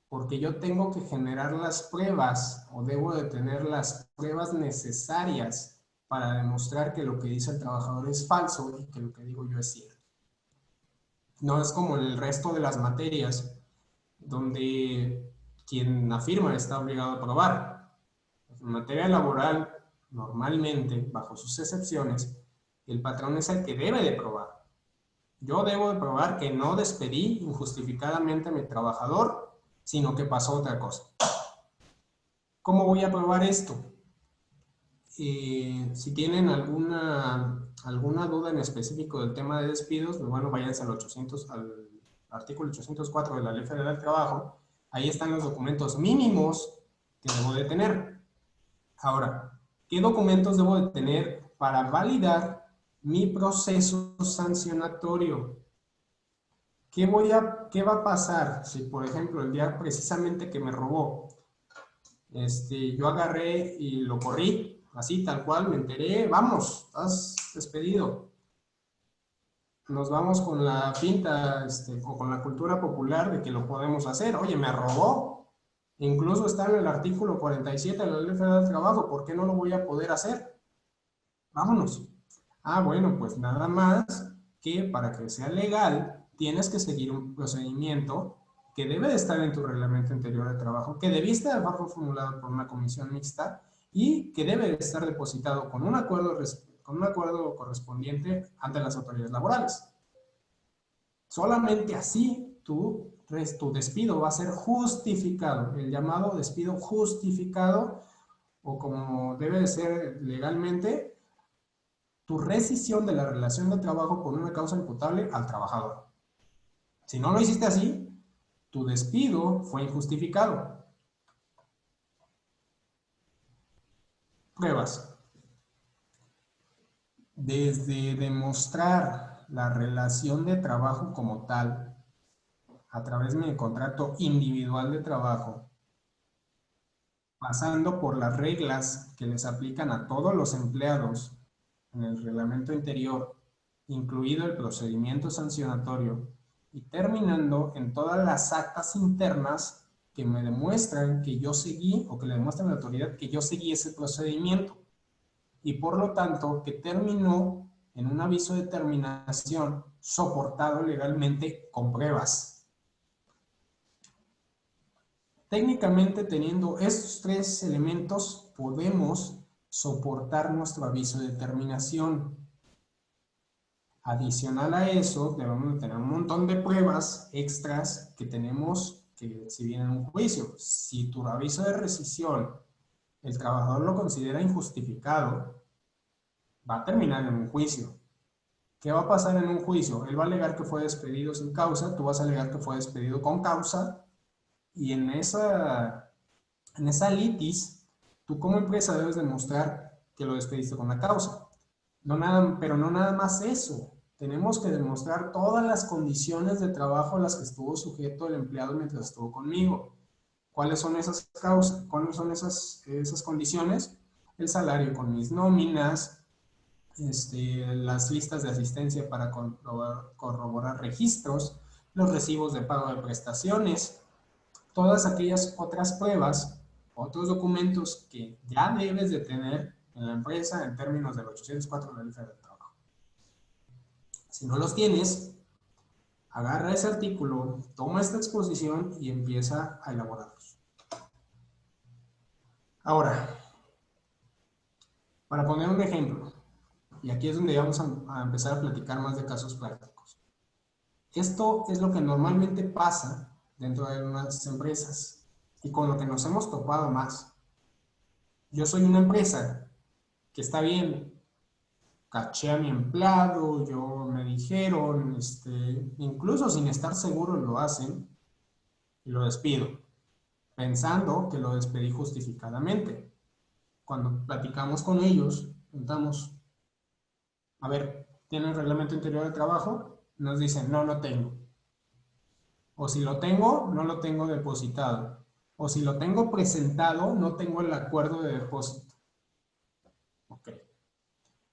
porque yo tengo que generar las pruebas o debo de tener las pruebas necesarias para demostrar que lo que dice el trabajador es falso y que lo que digo yo es cierto. No es como el resto de las materias donde quien afirma está obligado a probar. En materia laboral, normalmente, bajo sus excepciones, el patrón es el que debe de probar. Yo debo de probar que no despedí injustificadamente a mi trabajador, sino que pasó otra cosa. ¿Cómo voy a probar esto? Si tienen alguna duda en específico del tema de despidos, pues bueno, váyanse al artículo 804 de la Ley Federal del Trabajo. Ahí están los documentos mínimos que debo de tener. Ahora, ¿qué documentos debo de tener para validar mi proceso sancionatorio? ¿Qué va a pasar si, por ejemplo, el día precisamente que me robó, yo agarré y lo corrí, así tal cual, me enteré, vamos, estás despedido? Nos vamos con la finta o con la cultura popular de que lo podemos hacer. Oye, me robó. Incluso está en el artículo 47 de la Ley Federal del Trabajo. ¿Por qué no lo voy a poder hacer? Vámonos. Ah, bueno, pues nada más que para que sea legal tienes que seguir un procedimiento que debe de estar en tu reglamento interior de trabajo, que debiste haber formulado por una comisión mixta y que debe de estar depositado con un acuerdo correspondiente ante las autoridades laborales. Solamente así tu despido va a ser justificado, el llamado despido justificado, o como debe de ser legalmente, tu rescisión de la relación de trabajo por una causa imputable al trabajador. Si no lo hiciste así, tu despido fue injustificado. Pruebas. Desde demostrar la relación de trabajo como tal, a través de mi contrato individual de trabajo, pasando por las reglas que les aplican a todos los empleados en el reglamento interior, incluido el procedimiento sancionatorio, y terminando en todas las actas internas que me demuestran que yo seguí, o que le demuestran a la autoridad que yo seguí ese procedimiento, y por lo tanto que terminó en un aviso de terminación soportado legalmente con pruebas. Técnicamente, teniendo estos tres elementos, podemos soportar nuestro aviso de terminación. Adicional a eso, debemos tener un montón de pruebas extras que tenemos que si viene en un juicio. Si tu aviso de rescisión el trabajador lo considera injustificado, va a terminar en un juicio. ¿Qué va a pasar en un juicio? Él va a alegar que fue despedido sin causa, tú vas a alegar que fue despedido con causa, y en esa litis, tú como empresa debes demostrar que lo despediste con la causa. Pero no nada más eso. Tenemos que demostrar todas las condiciones de trabajo a las que estuvo sujeto el empleado mientras estuvo conmigo. ¿Cuáles son esas causas? ¿Cuáles son esas condiciones? El salario con mis nóminas, las listas de asistencia para corroborar registros, los recibos de pago de prestaciones, todas aquellas otras pruebas, otros documentos que ya debes de tener en la empresa en términos del 804 de la Ley Federal del Trabajo. Si no los tienes, agarra ese artículo, toma esta exposición y empieza a elaborarlos. Ahora, para poner un ejemplo, y aquí es donde vamos a empezar a platicar más de casos prácticos. Esto es lo que normalmente pasa dentro de unas empresas y con lo que nos hemos topado más. Yo soy una empresa que está bien, caché a mi empleado, me dijeron, incluso sin estar seguro lo hacen y lo despido, pensando que lo despedí justificadamente. Cuando platicamos con ellos, preguntamos, a ver, ¿tienen reglamento interior de trabajo? Nos dicen, no, no tengo. O si lo tengo, no lo tengo depositado. O si lo tengo presentado, no tengo el acuerdo de depósito. Ok.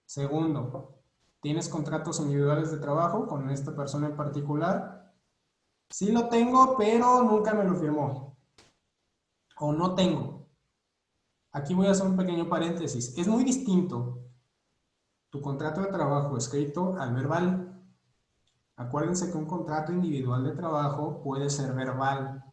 Segundo, ¿tienes contratos individuales de trabajo con esta persona en particular? Sí lo tengo, pero nunca me lo firmó. O no tengo. Aquí voy a hacer un pequeño paréntesis. Es muy distinto tu contrato de trabajo escrito al verbal. Acuérdense que un contrato individual de trabajo puede ser verbal.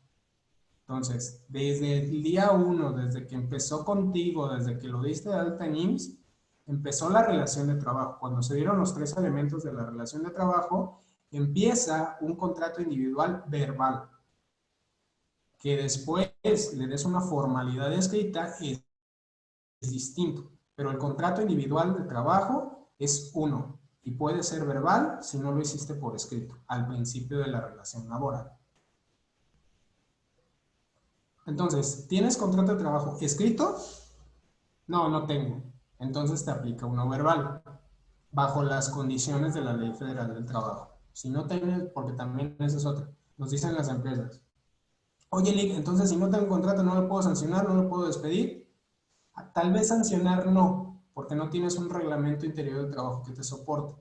Entonces, desde el día 1, desde que empezó contigo, desde que lo diste de alta en IMSS, empezó la relación de trabajo. Cuando se dieron los 3 elementos de la relación de trabajo, empieza un contrato individual verbal. Que después le des una formalidad escrita es distinto. Pero el contrato individual de trabajo es uno y puede ser verbal si no lo hiciste por escrito al principio de la relación laboral. Entonces, ¿tienes contrato de trabajo escrito? No, no tengo. Entonces te aplica uno verbal, bajo las condiciones de la Ley Federal del Trabajo. Si no tienes, porque también esa es otra, nos dicen las empresas. Oye, Lick, entonces si no tengo contrato no lo puedo sancionar, no lo puedo despedir. Tal vez sancionar no, porque no tienes un reglamento interior de trabajo que te soporte.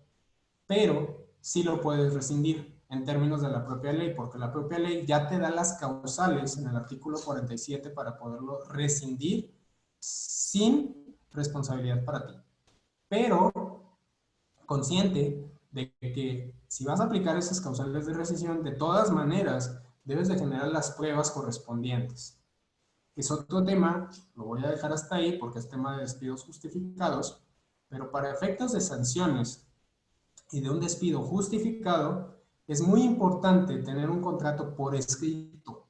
Pero sí lo puedes rescindir en términos de la propia ley, porque la propia ley ya te da las causales en el artículo 47 para poderlo rescindir sin responsabilidad para ti. Pero consciente de que si vas a aplicar esas causales de rescisión, de todas maneras debes de generar las pruebas correspondientes. Es otro tema, lo voy a dejar hasta ahí porque es tema de despidos justificados, pero para efectos de sanciones y de un despido justificado, es muy importante tener un contrato por escrito.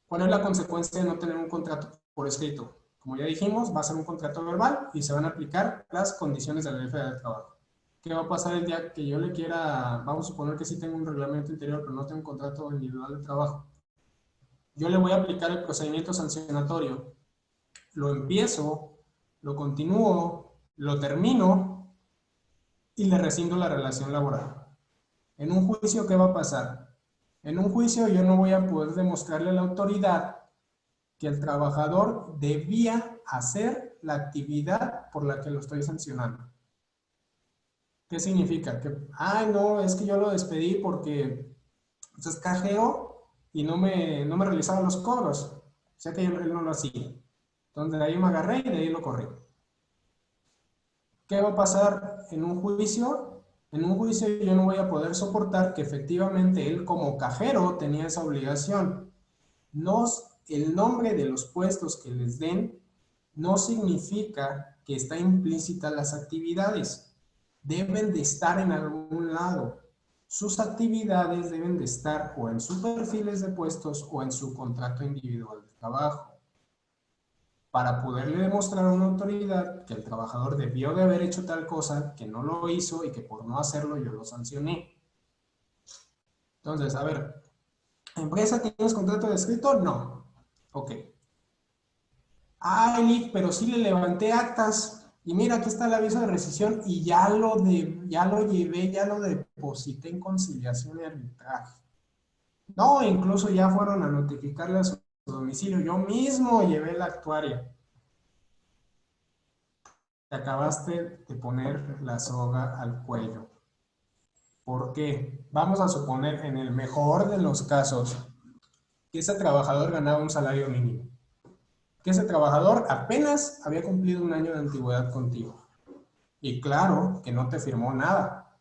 ¿Cuál es la consecuencia de no tener un contrato por escrito? Como ya dijimos, va a ser un contrato verbal y se van a aplicar las condiciones de la Ley Federal del Trabajo. ¿Qué va a pasar el día que yo le quiera, vamos a suponer que sí tengo un reglamento interior, pero no tengo un contrato individual de trabajo? Yo le voy a aplicar el procedimiento sancionatorio. Lo empiezo, lo continúo, lo termino y le rescindo la relación laboral. En un juicio, ¿qué va a pasar? En un juicio yo no voy a poder demostrarle a la autoridad que el trabajador debía hacer la actividad por la que lo estoy sancionando. ¿Qué significa? Que, no, es que yo lo despedí porque es cajeo y no me realizaba los cobros. O sea que él no lo hacía. Entonces de ahí me agarré y de ahí lo corrí. ¿Qué va a pasar en un juicio? En un juicio yo no voy a poder soportar que efectivamente él como cajero tenía esa obligación. El nombre de los puestos que les den no significa que está implícita las actividades. Deben de estar en algún lado. Sus actividades deben de estar o en sus perfiles de puestos o en su contrato individual de trabajo, para poderle demostrar a una autoridad que el trabajador debió de haber hecho tal cosa, que no lo hizo y que por no hacerlo yo lo sancioné. Entonces, a ver, ¿empresa tienes contrato de escrito? No. Ok. Lick, pero sí le levanté actas y mira, aquí está el aviso de rescisión y ya lo llevé, ya lo deposité en conciliación y arbitraje. No, incluso ya fueron a notificarle a su domicilio. Yo mismo llevé la actuaria. Te acabaste de poner la soga al cuello. ¿Por qué? Vamos a suponer, en el mejor de los casos, que ese trabajador ganaba un salario mínimo. Que ese trabajador apenas había cumplido un año de antigüedad contigo. Y claro, que no te firmó nada.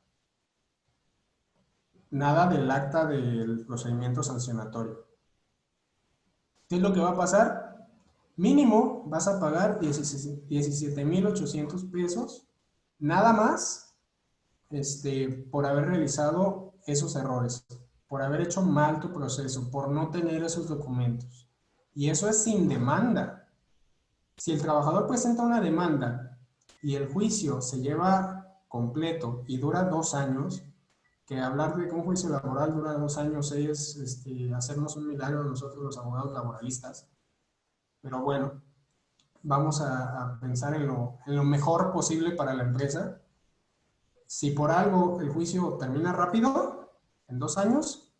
nada del acta del procedimiento sancionatorio. ¿Qué es lo que va a pasar? Mínimo vas a pagar 17,800 pesos, nada más, por haber realizado esos errores, por haber hecho mal tu proceso, por no tener esos documentos. Y eso es sin demanda. Si el trabajador presenta una demanda y el juicio se lleva completo y dura 2 años, que hablar de que un juicio laboral dura 2 años es hacernos un milagro nosotros los abogados laboralistas. Pero bueno, vamos a pensar en lo mejor posible para la empresa. Si por algo el juicio termina rápido, en 2 años,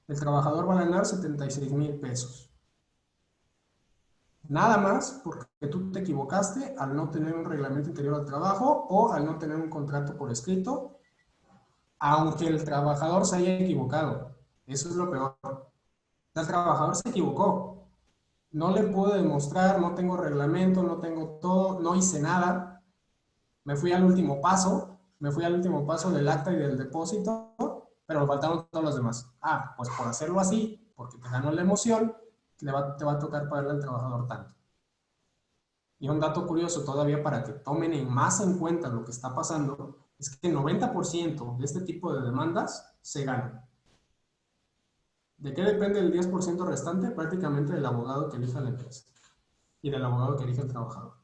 el trabajador va a ganar 76,000 pesos. Nada más porque tú te equivocaste al no tener un reglamento interior al trabajo o al no tener un contrato por escrito, aunque el trabajador se haya equivocado. Eso es lo peor. El trabajador se equivocó. No le pude demostrar, no tengo reglamento, no tengo todo, no hice nada. Me fui al último paso del acta y del depósito, pero me faltaron todos los demás. Ah, pues por hacerlo así, porque te ganó la emoción, te va a tocar pagarle al trabajador tanto. Y un dato curioso todavía para que tomen más en cuenta lo que está pasando, es que el 90% de este tipo de demandas se ganan. ¿De qué depende el 10% restante? Prácticamente del abogado que elija la empresa y del abogado que elija el trabajador.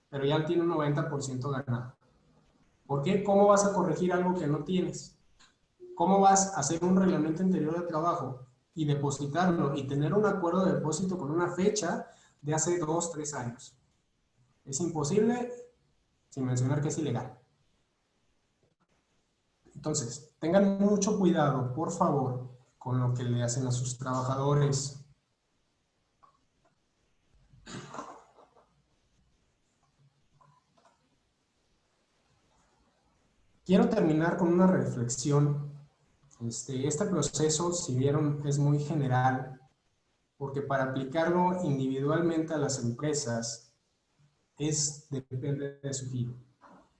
Pero ya tiene un 90% ganado. ¿Por qué? ¿Cómo vas a corregir algo que no tienes? ¿Cómo vas a hacer un reglamento interior de trabajo y depositarlo y tener un acuerdo de depósito con una fecha de hace 2, 3 años? Es imposible, sin mencionar que es ilegal. Entonces, tengan mucho cuidado, por favor, con lo que le hacen a sus trabajadores. Quiero terminar con una reflexión. Este proceso, si vieron, es muy general, porque para aplicarlo individualmente a las empresas depende de su giro.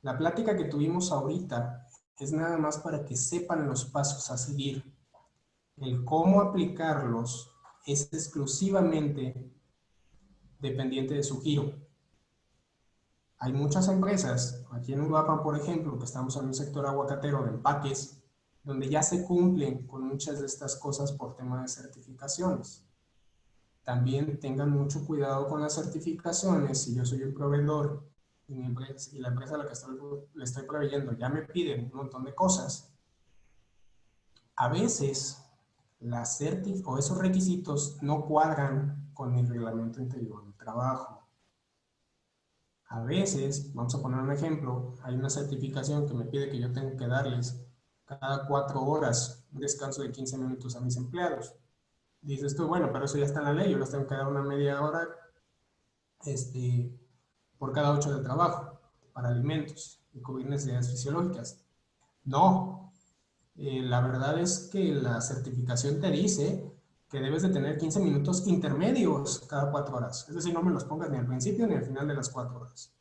La plática que tuvimos ahorita es nada más para que sepan los pasos a seguir. El cómo aplicarlos es exclusivamente dependiente de su giro. Hay muchas empresas, aquí en Uruapan, por ejemplo, que estamos en un sector aguacatero de empaques, donde ya se cumplen con muchas de estas cosas por tema de certificaciones. También tengan mucho cuidado con las certificaciones. Si yo soy un proveedor y la empresa a la que le estoy proveyendo ya me piden un montón de cosas, a veces esos requisitos no cuadran con mi reglamento interior de trabajo. A veces, vamos a poner un ejemplo, hay una certificación que me pide que yo tengo que darles cada 4 horas un descanso de 15 minutos a mis empleados. Dices tú, bueno, pero eso ya está en la ley, yo les tengo que dar una media hora por cada 8 de trabajo para alimentos y cubrir necesidades fisiológicas. No, la verdad es que la certificación te dice que debes de tener 15 minutos intermedios cada 4 horas. Es decir, no me los pongas ni al principio ni al final de las 4 horas.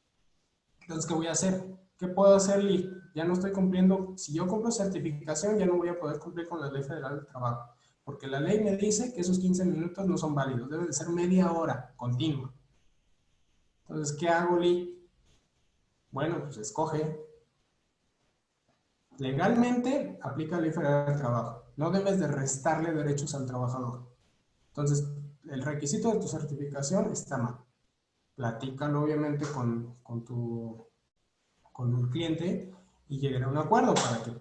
Entonces, ¿qué voy a hacer? ¿Qué puedo hacer, Lee? Ya no estoy cumpliendo. Si yo cumplo certificación, ya no voy a poder cumplir con la Ley Federal del Trabajo. Porque la ley me dice que esos 15 minutos no son válidos. Debe de ser media hora continua. Entonces, ¿qué hago, Lee? Bueno, pues escoge. Legalmente, aplica la Ley Federal del Trabajo. No debes de restarle derechos al trabajador. Entonces, el requisito de tu certificación está mal. Platícalo, obviamente, con un cliente y llegar a un acuerdo para que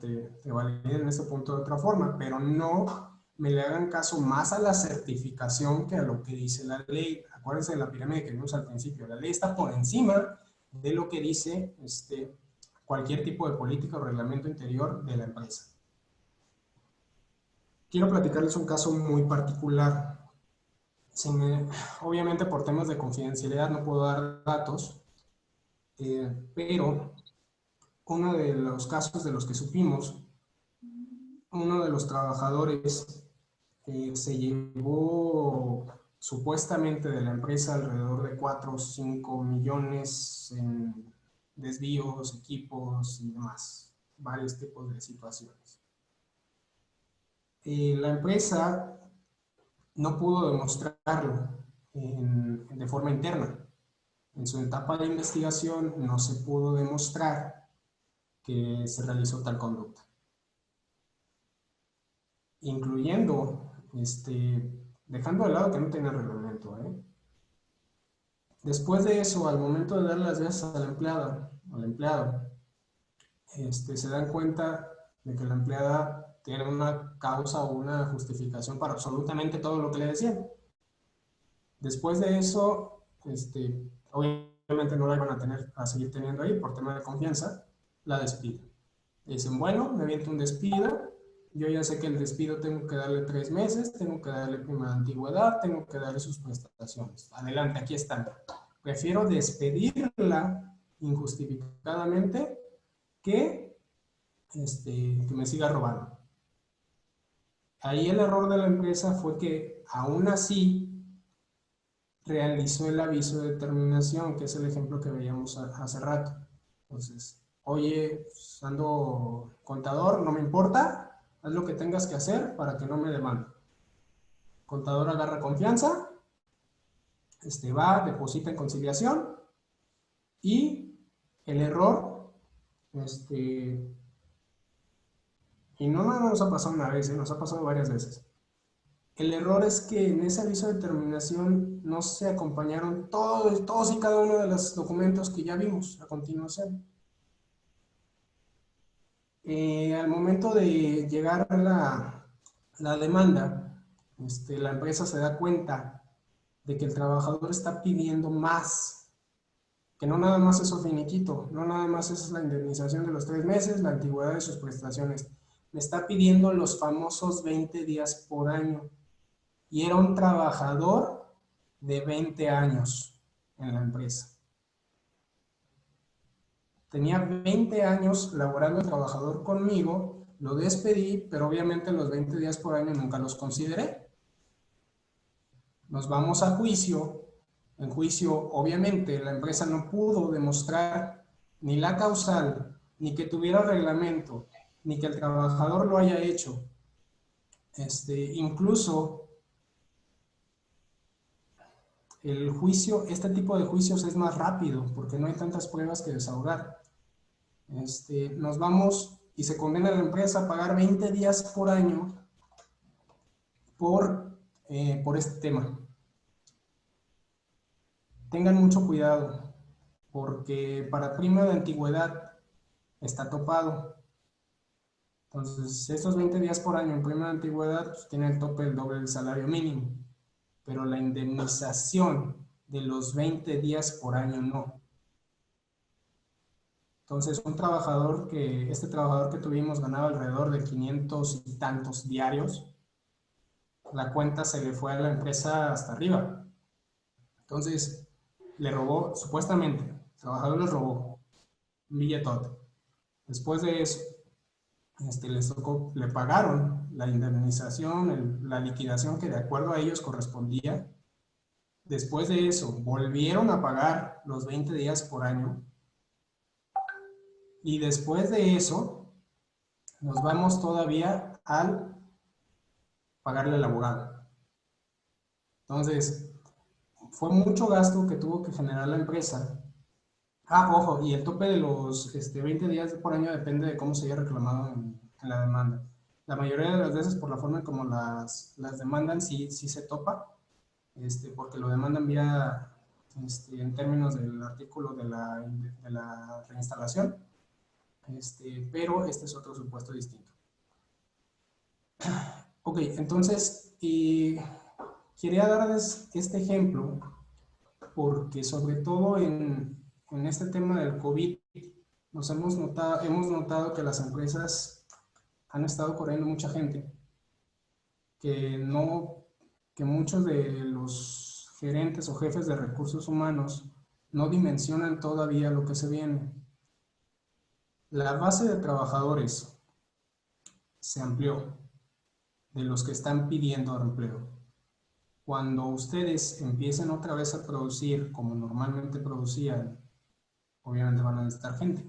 te validen ese punto de otra forma, pero no me le hagan caso más a la certificación que a lo que dice la ley. Acuérdense de la pirámide que vimos al principio. La ley está por encima de lo que dice cualquier tipo de política o reglamento interior de la empresa. Quiero platicarles un caso muy particular. Obviamente por temas de confidencialidad no puedo dar datos, pero uno de los casos de los que supimos, uno de los trabajadores se llevó supuestamente de la empresa alrededor de 4 o 5 millones en desvíos, equipos y demás, varios tipos de situaciones. La empresa no pudo demostrarlo de forma interna. En su etapa de investigación no se pudo demostrar que se realizó tal conducta, incluyendo, dejando de lado que no tenía reglamento. Después de eso, al momento de dar las gracias a la empleada, al empleado, se dan cuenta de que la empleada tiene una causa o una justificación para absolutamente todo lo que le decían. Después de eso, obviamente no la iban a seguir teniendo ahí por tema de confianza, la despiden. Dicen, bueno, me aviento un despido, yo ya sé que el despido tengo que darle 3 meses, tengo que darle prima de antigüedad, tengo que darle sus prestaciones. Adelante, aquí están. Prefiero despedirla injustificadamente que me siga robando. Ahí el error de la empresa fue que aún así realizó el aviso de terminación, que es el ejemplo que veíamos hace rato. Entonces, oye, ando contador, no me importa, haz lo que tengas que hacer para que no me demande. Contador agarra confianza, va, deposita en conciliación y el error, y no nos ha pasado una vez, nos ha pasado varias veces. El error es que en ese aviso de terminación no se acompañaron todos y cada uno de los documentos que ya vimos a continuación. Al momento de llegar la demanda, la empresa se da cuenta de que el trabajador está pidiendo más, que no nada más es su finiquito, no nada más es la indemnización de los 3 meses, la antigüedad de sus prestaciones, me está pidiendo los famosos 20 días por año. Y era un trabajador de 20 años en la empresa. Tenía 20 años laborando el trabajador conmigo, lo despedí, pero obviamente los 20 días por año nunca los consideré. Nos vamos a juicio. En juicio, obviamente, la empresa no pudo demostrar ni la causal, ni que tuviera reglamento, ni que el trabajador lo haya hecho. Incluso el juicio, este tipo de juicios es más rápido porque no hay tantas pruebas que desahogar. Nos vamos y se condena a la empresa a pagar 20 días por año por este tema. Tengan mucho cuidado porque para prima de antigüedad está topado. Entonces, estos 20 días por año en prima de antigüedad pues, tiene el tope del doble del salario mínimo, pero la indemnización de los 20 días por año no. Entonces, este trabajador que tuvimos ganaba alrededor de 500 y tantos diarios, la cuenta se le fue a la empresa hasta arriba. Entonces, le robó, supuestamente, el trabajador les robó un billetote. Después de eso, le pagaron la indemnización, la liquidación que de acuerdo a ellos correspondía. Después de eso, volvieron a pagar los 20 días por año. Y después de eso, nos vamos todavía al pagarle al abogado. Entonces, fue mucho gasto que tuvo que generar la empresa. Ojo, y el tope de los 20 días por año depende de cómo se haya reclamado en la demanda. La mayoría de las veces, por la forma en como las demandan, sí se topa, porque lo demandan vía, en términos del artículo de la reinstalación, pero este es otro supuesto distinto. Ok, entonces, quería darles este ejemplo porque sobre todo en este tema del COVID hemos notado que las empresas han estado corriendo mucha gente, que muchos de los gerentes o jefes de recursos humanos no dimensionan todavía lo que se viene. La base de trabajadores se amplió de los que están pidiendo empleo. Cuando ustedes empiecen otra vez a producir como normalmente producían, obviamente van a necesitar gente.